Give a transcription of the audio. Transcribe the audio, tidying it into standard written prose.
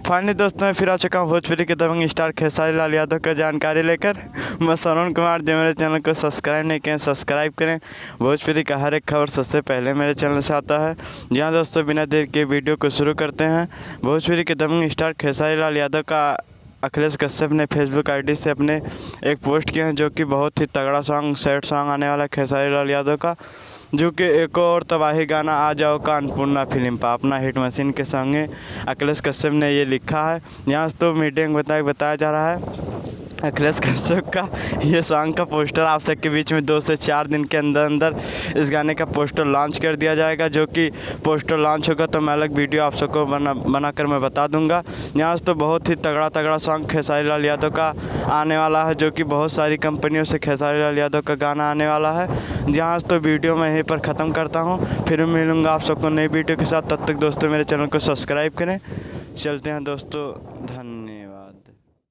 Finally दोस्तों मैं फिर आ चुका हूँ भोजपुरी के दबंग स्टार खेसारी लाल यादव का जानकारी लेकर। मैं श्रवण कुमार, जो मेरे चैनल को सब्सक्राइब नहीं किए सब्सक्राइब करें। भोजपुरी का हर एक खबर सबसे पहले मेरे चैनल से आता है। जी हाँ दोस्तों, बिना देर के वीडियो को शुरू करते हैं। भोजपुरी के दबंग स्टार खेसारी लाल यादव का अखिलेश कश्यप ने फेसबुक आईडी से अपने एक पोस्ट किए हैं, जो कि बहुत ही तगड़ा सॉन्ग सैड सॉन्ग आने वाला है खेसारी लाल यादव का, जो कि एक और तबाही गाना आ जाओ का अन्नपूर्णा फिल्म पर अपना हिट मशीन के संगे अखिलेश कश्यप ने ये लिखा है। यहाँ से तो मीडिया में बताया जा रहा है अखिलेश कश्यप का ये सॉन्ग का पोस्टर आप सबके बीच में 2 से 4 दिन के अंदर इस गाने का पोस्टर लॉन्च कर दिया जाएगा। जो कि पोस्टर लॉन्च होगा तो मैं अलग वीडियो आप सबको बनाकर मैं बता दूंगा। यहाँ से तो बहुत ही तगड़ा सॉन्ग खेसारी लाल यादव का आने वाला है, जो कि बहुत सारी कंपनियों से खेसारी लाल यादव का गाना आने वाला है। यहाँ से तो वीडियो मैं यहीं पर ख़त्म करता हूँ, फिर मिलूँगा आप सबको नई वीडियो के साथ। तब तक दोस्तों मेरे चैनल को सब्सक्राइब करें। चलते हैं दोस्तों, धन्यवाद।